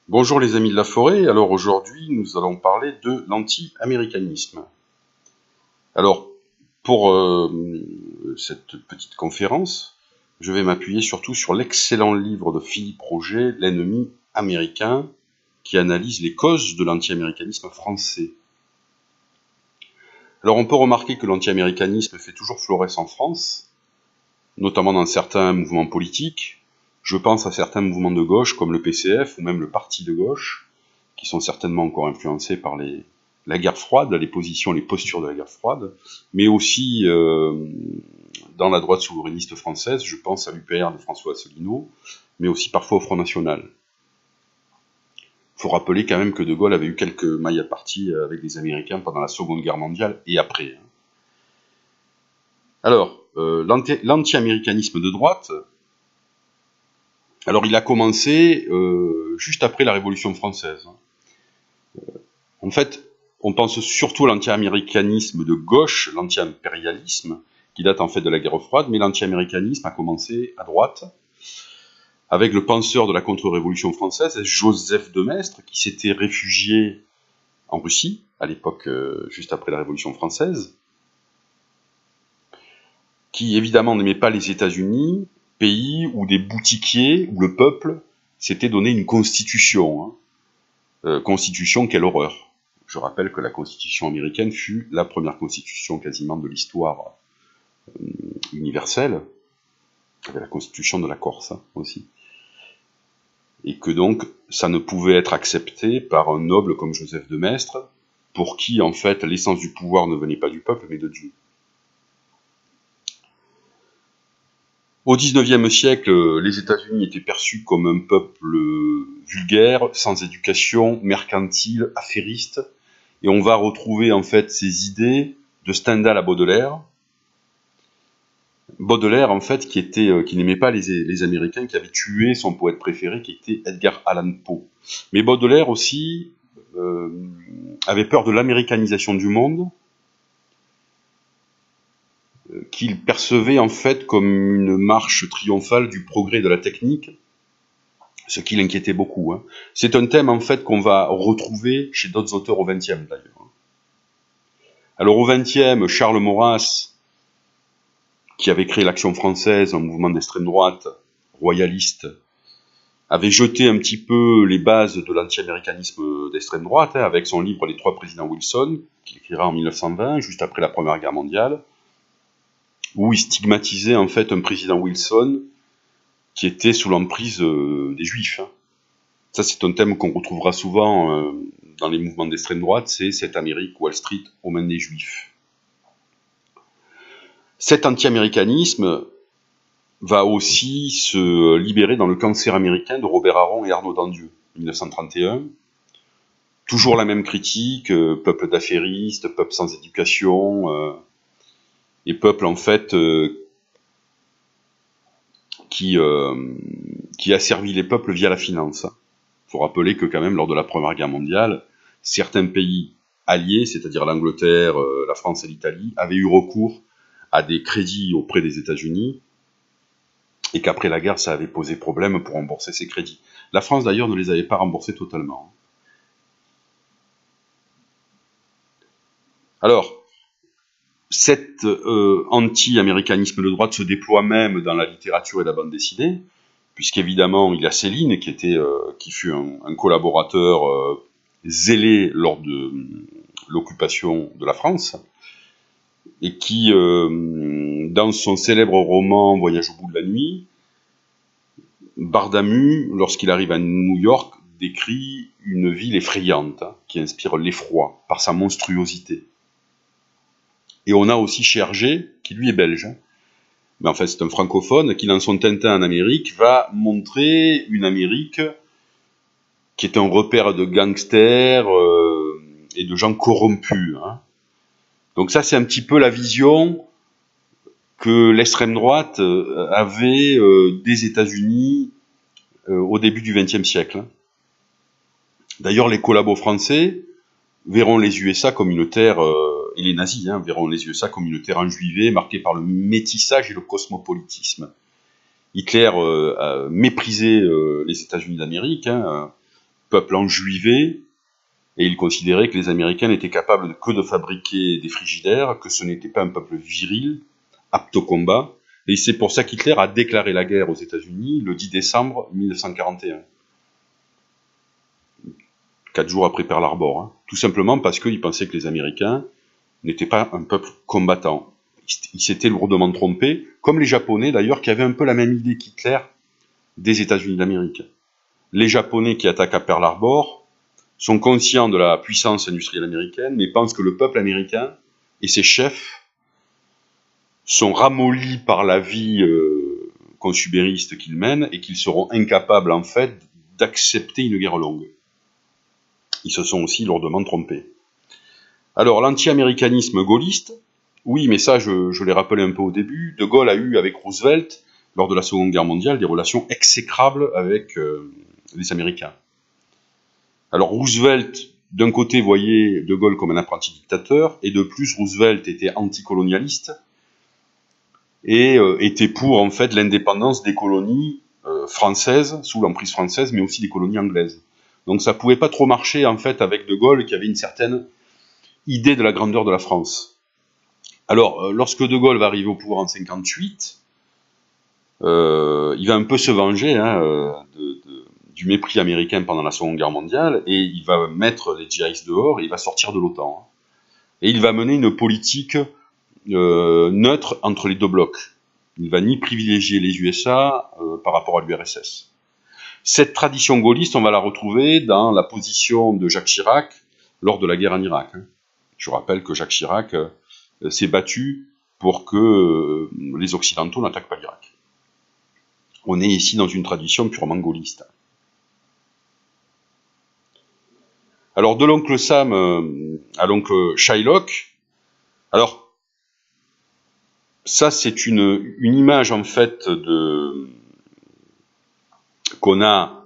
Bonjour les amis de la forêt, alors aujourd'hui nous allons parler de l'anti-américanisme. Alors pour cette petite conférence, je vais m'appuyer surtout sur l'excellent livre de Philippe Roger, L'ennemi américain, qui analyse les causes de l'anti-américanisme français. Alors on peut remarquer que l'anti-américanisme fait toujours florès en France, notamment dans certains mouvements politiques. Je pense à certains mouvements de gauche comme le PCF ou même le Parti de gauche, qui sont certainement encore influencés par la guerre froide, les positions, les postures de la guerre froide, mais aussi dans la droite souverainiste française, je pense à l'UPR de François Asselineau, mais aussi parfois au Front National. Il faut rappeler quand même que De Gaulle avait eu quelques mailles à partie avec les Américains pendant la Seconde Guerre mondiale et après. Alors, l'anti-américanisme de droite, alors il a commencé juste après la Révolution française. En fait, on pense surtout à l'anti-américanisme de gauche, l'anti-impérialisme, qui date en fait de la guerre froide, mais l'anti-américanisme a commencé à droite, avec le penseur de la contre-révolution française, Joseph de Maistre, qui s'était réfugié en Russie, à l'époque, juste après la Révolution française, qui évidemment n'aimait pas les États-Unis, pays où des boutiquiers, où le peuple s'était donné une constitution. Constitution, quelle horreur! Je rappelle que la Constitution américaine fut la première constitution quasiment de l'histoire universelle, avec la Constitution de la Corse aussi, et que donc ça ne pouvait être accepté par un noble comme Joseph de Maistre, pour qui en fait l'essence du pouvoir ne venait pas du peuple mais de Dieu. Au XIXe siècle, les États-Unis étaient perçus comme un peuple vulgaire, sans éducation, mercantile, affairiste, et on va retrouver en fait ces idées de Stendhal à Baudelaire. Baudelaire, en fait, qui n'aimait pas les Américains, qui avait tué son poète préféré, qui était Edgar Allan Poe. Mais Baudelaire aussi avait peur de l'américanisation du monde, qu'il percevait en fait comme une marche triomphale du progrès de la technique, ce qui l'inquiétait beaucoup. C'est un thème en fait qu'on va retrouver chez d'autres auteurs au XXe d'ailleurs. Alors au XXe, Charles Maurras, qui avait créé l'Action française, un mouvement d'extrême droite, royaliste, avait jeté un petit peu les bases de l'anti-américanisme d'extrême droite, avec son livre Les trois présidents Wilson, qu'il écrira en 1920, juste après la Première Guerre mondiale, où il stigmatisait en fait un président Wilson qui était sous l'emprise des Juifs. Ça, c'est un thème qu'on retrouvera souvent dans les mouvements d'extrême droite, c'est cette Amérique Wall Street aux mains des Juifs. Cet anti-américanisme va aussi se libérer dans le cancer américain de Robert Aron et Arnaud Dandieu, 1931. Toujours la même critique, peuple d'affairistes, peuple sans éducation, et peuple en fait qui a servi les peuples via la finance. Il faut rappeler que quand même, lors de la Première Guerre mondiale, certains pays alliés, c'est-à-dire l'Angleterre, la France et l'Italie, avaient eu recours à des crédits auprès des États-Unis, et qu'après la guerre, ça avait posé problème pour rembourser ces crédits. La France, d'ailleurs, ne les avait pas remboursés totalement. Alors, cet anti-américanisme de droite se déploie même dans la littérature et la bande dessinée, puisqu'évidemment, il y a Céline, qui fut un collaborateur zélé lors de l'occupation de la France, et qui, dans son célèbre roman Voyage au bout de la nuit, Bardamu, lorsqu'il arrive à New York, décrit une ville effrayante, qui inspire l'effroi par sa monstruosité. Et on a aussi chez Hergé, qui lui est belge, mais en fait c'est un francophone, qui dans son Tintin en Amérique va montrer une Amérique qui est un repère de gangsters et de gens corrompus. Donc ça, c'est un petit peu la vision que l'extrême droite avait des États-Unis au début du XXe siècle. D'ailleurs, les collabos français verront les USA comme une terre, et les nazis verront les USA comme une terre enjuivée, marquée par le métissage et le cosmopolitisme. Hitler a méprisé les États-Unis d'Amérique, peuple enjuivé, et il considérait que les Américains n'étaient capables que de fabriquer des frigidaires, que ce n'était pas un peuple viril, apte au combat, et c'est pour ça qu'Hitler a déclaré la guerre aux États-Unis le 10 décembre 1941. 4 jours après Pearl Harbor, hein. Tout simplement parce qu'il pensait que les Américains n'étaient pas un peuple combattant. Ils s'étaient lourdement trompés, comme les Japonais d'ailleurs, qui avaient un peu la même idée qu'Hitler des États-Unis d'Amérique. Les Japonais qui attaquent à Pearl Harbor sont conscients de la puissance industrielle américaine, mais pensent que le peuple américain et ses chefs sont ramollis par la vie consumériste qu'ils mènent et qu'ils seront incapables en fait d'accepter une guerre longue. Ils se sont aussi lourdement trompés. Alors, l'anti-américanisme gaulliste, oui, mais ça, je l'ai rappelé un peu au début, De Gaulle a eu avec Roosevelt, lors de la Seconde Guerre mondiale, des relations exécrables avec les Américains. Alors, Roosevelt, d'un côté, voyait De Gaulle comme un apprenti dictateur, et de plus, Roosevelt était anticolonialiste, et était pour, en fait, l'indépendance des colonies françaises, sous l'emprise française, mais aussi des colonies anglaises. Donc ça pouvait pas trop marcher, en fait, avec De Gaulle, qui avait une certaine idée de la grandeur de la France. Alors, lorsque De Gaulle va arriver au pouvoir en 58, il va un peu se venger du mépris américain pendant la Seconde Guerre mondiale, et il va mettre les GIs dehors, et il va sortir de l'OTAN. Et il va mener une politique neutre entre les deux blocs. Il va ni privilégier les USA par rapport à l'URSS. Cette tradition gaulliste, on va la retrouver dans la position de Jacques Chirac lors de la guerre en Irak. Je rappelle que Jacques Chirac s'est battu pour que les Occidentaux n'attaquent pas l'Irak. On est ici dans une tradition purement gaulliste. Alors, de l'oncle Sam à l'oncle Shylock, alors, ça c'est une image en fait qu'on a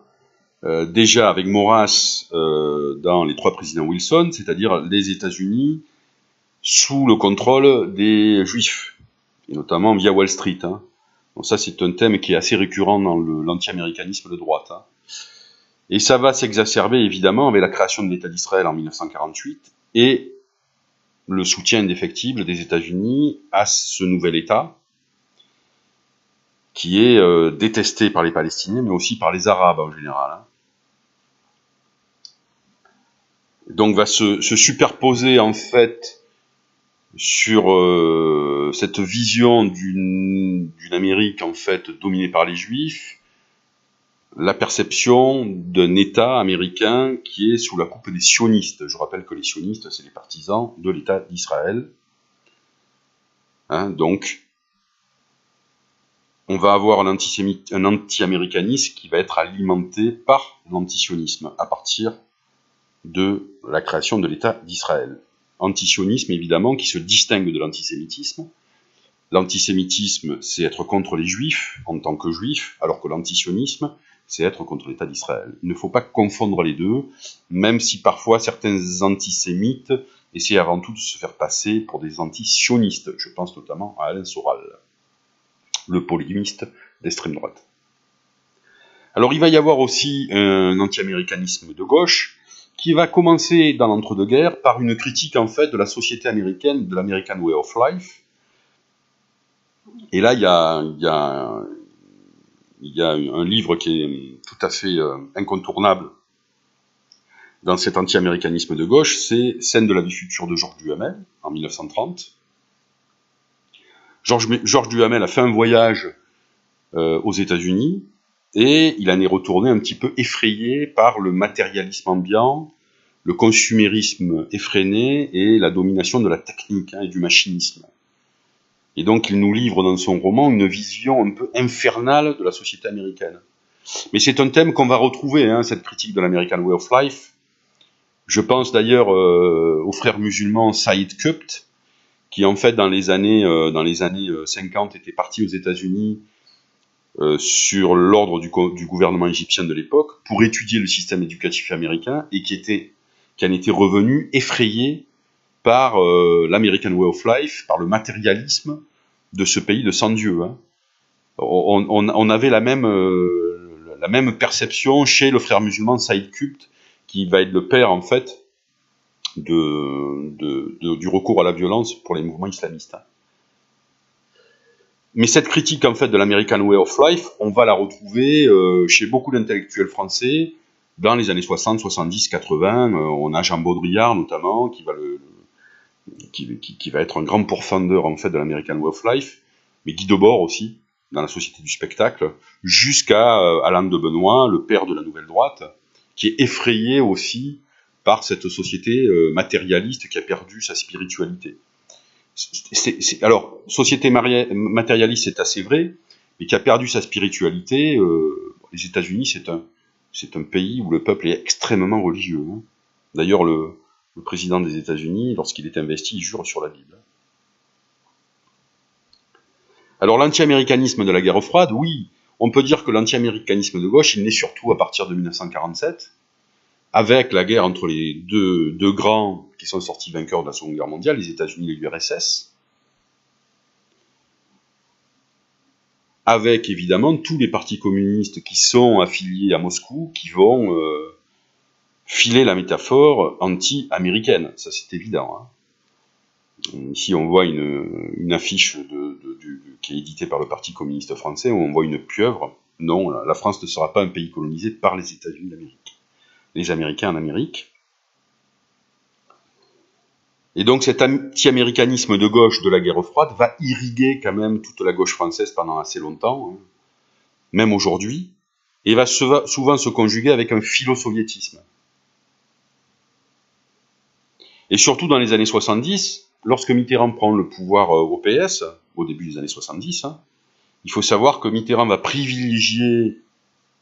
déjà avec Maurras dans Les Trois présidents Wilson, c'est-à-dire les États-Unis sous le contrôle des Juifs, et notamment via Wall Street. Donc ça, c'est un thème qui est assez récurrent dans l'anti-américanisme de droite. Et ça va s'exacerber, évidemment, avec la création de l'État d'Israël en 1948, et le soutien indéfectible des États-Unis à ce nouvel État, qui est détesté par les Palestiniens, mais aussi par les Arabes en général. Donc va se superposer, en fait, sur cette vision d'une Amérique en fait dominée par les Juifs, la perception d'un État américain qui est sous la coupe des sionistes. Je rappelle que les sionistes, c'est les partisans de l'État d'Israël. Donc, on va avoir un anti-américanisme qui va être alimenté par l'antisionisme à partir de la création de l'État d'Israël. Antisionisme, évidemment, qui se distingue de l'antisémitisme. L'antisémitisme, c'est être contre les Juifs en tant que Juifs, alors que l'antisionisme, c'est être contre l'État d'Israël. Il ne faut pas confondre les deux, même si parfois certains antisémites essaient avant tout de se faire passer pour des antisionistes. Je pense notamment à Alain Soral, le polémiste d'extrême droite. Alors il va y avoir aussi un anti-américanisme de gauche, qui va commencer dans l'entre-deux-guerres par une critique en fait de la société américaine, de l'American Way of Life. Et là, il y a un livre qui est tout à fait incontournable dans cet anti-américanisme de gauche, c'est Scène de la vie future de Georges Duhamel, en 1930. Georges Duhamel a fait un voyage aux États-Unis, et il en est retourné un petit peu effrayé par le matérialisme ambiant, le consumérisme effréné et la domination de la technique et du machinisme. Et donc il nous livre dans son roman une vision un peu infernale de la société américaine. Mais c'est un thème qu'on va retrouver, cette critique de l'American Way of Life. Je pense d'ailleurs au frère musulman Saïd Qutb, qui en fait dans les années 50 était parti aux États-Unis sur l'ordre du gouvernement égyptien de l'époque pour étudier le système éducatif américain et qui en était revenu effrayé par l'American Way of Life, par le matérialisme de ce pays de sans Dieu. On avait la même perception chez le frère musulman Saïd Qutb, qui va être le père, en fait, du recours à la violence pour les mouvements islamistes. Mais cette critique, en fait, de l'American Way of Life, on va la retrouver chez beaucoup d'intellectuels français dans les années 60, 70, 80. On a Jean Baudrillard, notamment, qui va être un grand pourfendeur, en fait, de l'American Way of Life, mais Guy Debord aussi, dans la Société du spectacle, jusqu'à Alain de Benoît, le père de la Nouvelle Droite, qui est effrayé aussi par cette société matérialiste qui a perdu sa spiritualité. Alors, société matérialiste, c'est assez vrai, mais qui a perdu sa spiritualité. Les États-Unis, c'est un pays où le peuple est extrêmement religieux. Hein. D'ailleurs, le président des États-Unis, lorsqu'il est investi, il jure sur la Bible. Alors, l'anti-américanisme de la guerre froide, oui, on peut dire que l'anti-américanisme de gauche, il naît surtout à partir de 1947, avec la guerre entre les deux grands qui sont sortis vainqueurs de la Seconde Guerre mondiale, les États-Unis et l'URSS, avec évidemment tous les partis communistes qui sont affiliés à Moscou, qui vont filer la métaphore anti-américaine, ça c'est évident. Hein. Ici on voit une affiche qui est éditée par le Parti communiste français, où on voit une pieuvre. Non, la France ne sera pas un pays colonisé par les États-Unis d'Amérique. Les Américains en Amérique. Et donc cet anti-américanisme de gauche de la guerre froide va irriguer quand même toute la gauche française pendant assez longtemps, hein, même aujourd'hui, et va souvent se conjuguer avec un philo-soviétisme. Et surtout dans les années 70, lorsque Mitterrand prend le pouvoir au PS, au début des années 70, hein, il faut savoir que Mitterrand va privilégier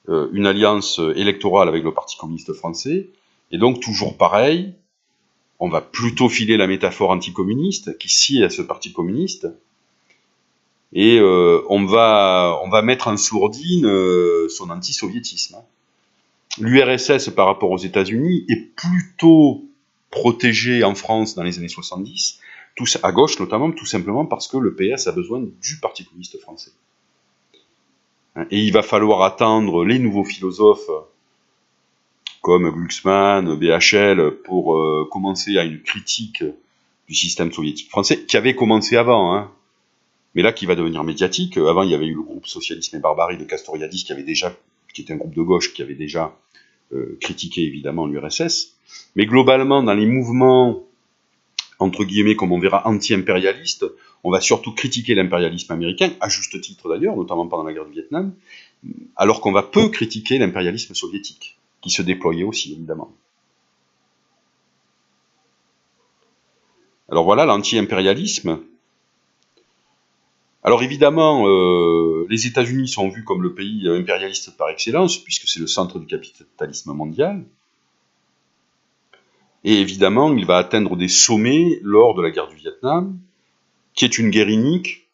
une alliance électorale avec le Parti communiste français, et donc toujours pareil, on va plutôt filer la métaphore anticommuniste qui sied à ce Parti communiste, et on va mettre en sourdine son antisoviétisme. L'URSS par rapport aux États-Unis est plutôt protégée en France dans les années 70, à gauche notamment, tout simplement parce que le PS a besoin du Parti communiste français. Et il va falloir attendre les nouveaux philosophes comme Glucksmann, BHL, pour commencer à une critique du système soviétique français, qui avait commencé avant, hein, mais là qui va devenir médiatique. Avant, il y avait eu le groupe Socialisme et Barbarie de Castoriadis, qui était un groupe de gauche, qui avait déjà critiqué évidemment l'URSS. Mais globalement, dans les mouvements, entre guillemets, comme on verra, anti-impérialistes, on va surtout critiquer l'impérialisme américain, à juste titre d'ailleurs, notamment pendant la guerre du Vietnam, alors qu'on va peu critiquer l'impérialisme soviétique, qui se déployait aussi, évidemment. Alors voilà, l'anti-impérialisme. Alors évidemment, les États-Unis sont vus comme le pays impérialiste par excellence, puisque c'est le centre du capitalisme mondial. Et évidemment, il va atteindre des sommets lors de la guerre du Vietnam, qui est une guerre inique,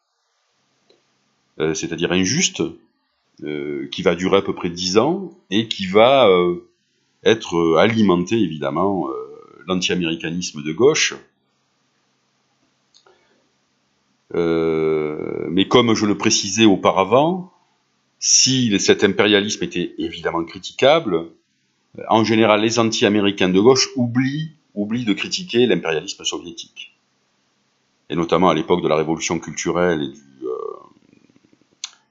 c'est-à-dire injuste, qui va durer à peu près 10 ans, et qui va être alimenté, évidemment, l'anti-américanisme de gauche. Mais comme je le précisais auparavant, si cet impérialisme était évidemment critiquable, en général, les anti-américains de gauche oublient de critiquer l'impérialisme soviétique. Et notamment à l'époque de la révolution culturelle et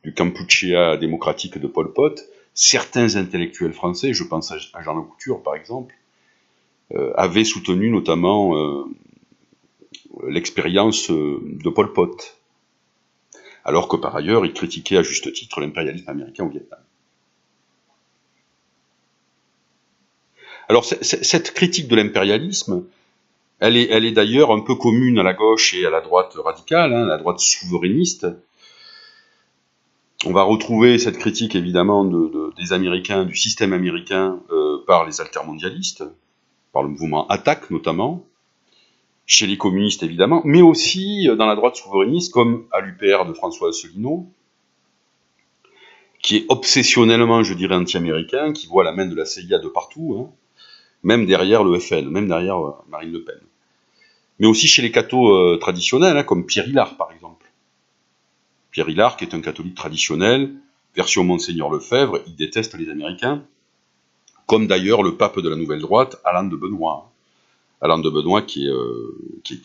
du Kampuchea démocratique de Pol Pot, certains intellectuels français, je pense à Jean Lecouture par exemple, avaient soutenu notamment l'expérience de Pol Pot, alors que par ailleurs, ils critiquaient à juste titre l'impérialisme américain au Vietnam. Alors cette critique de l'impérialisme, elle est d'ailleurs un peu commune à la gauche et à la droite radicale, hein, la droite souverainiste. On va retrouver cette critique évidemment des Américains, du système américain par les altermondialistes, par le mouvement Attaque notamment, chez les communistes évidemment, mais aussi dans la droite souverainiste comme à l'UPR de François Asselineau, qui est obsessionnellement, je dirais, anti-américain, qui voit la main de la CIA de partout, hein, même derrière le FN, même derrière Marine Le Pen. Mais aussi chez les cathos traditionnels, hein, comme Pierre Hillard, par exemple. Pierre Hillard, qui est un catholique traditionnel, version Monseigneur Lefebvre, il déteste les Américains, comme d'ailleurs le pape de la Nouvelle Droite, Alain de Benoît. Alain de Benoît qui est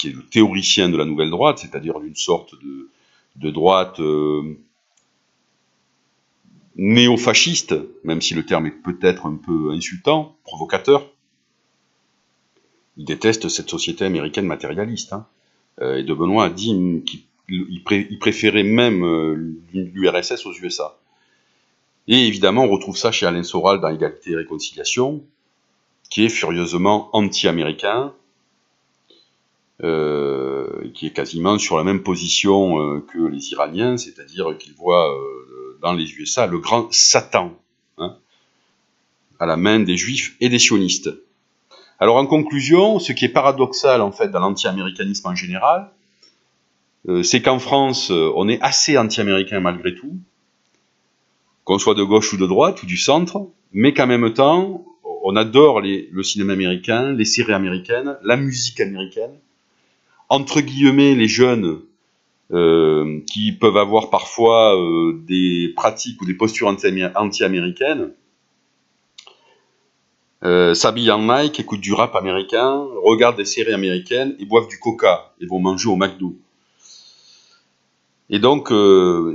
le théoricien de la Nouvelle Droite, c'est-à-dire d'une sorte de droite néo-fasciste, même si le terme est peut-être un peu insultant, provocateur. Il déteste cette société américaine matérialiste. Hein. Et de Benoît a dit qu'il préférait même l'URSS aux USA. Et évidemment, on retrouve ça chez Alain Soral dans Égalité et Réconciliation, qui est furieusement anti-américain, qui est quasiment sur la même position que les Iraniens, c'est-à-dire qu'il voit dans les USA le grand Satan, hein, à la main des Juifs et des sionistes. Alors en conclusion, ce qui est paradoxal en fait dans l'anti-américanisme en général, c'est qu'en France, on est assez anti-américain malgré tout, qu'on soit de gauche ou de droite ou du centre, mais qu'en même temps, on adore le cinéma américain, les séries américaines, la musique américaine. Entre guillemets, les jeunes qui peuvent avoir parfois des pratiques ou des postures anti-américaines, s'habillent en Nike, écoutent du rap américain, regardent des séries américaines et boivent du coca et vont manger au McDo. Et donc,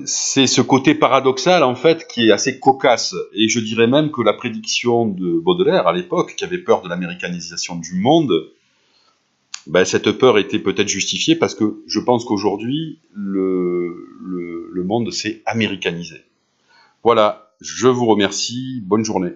c'est ce côté paradoxal, en fait, qui est assez cocasse. Et je dirais même que la prédiction de Baudelaire, à l'époque, qui avait peur de l'américanisation du monde, ben, cette peur était peut-être justifiée parce que je pense qu'aujourd'hui, le monde s'est américanisé. Voilà, je vous remercie, bonne journée.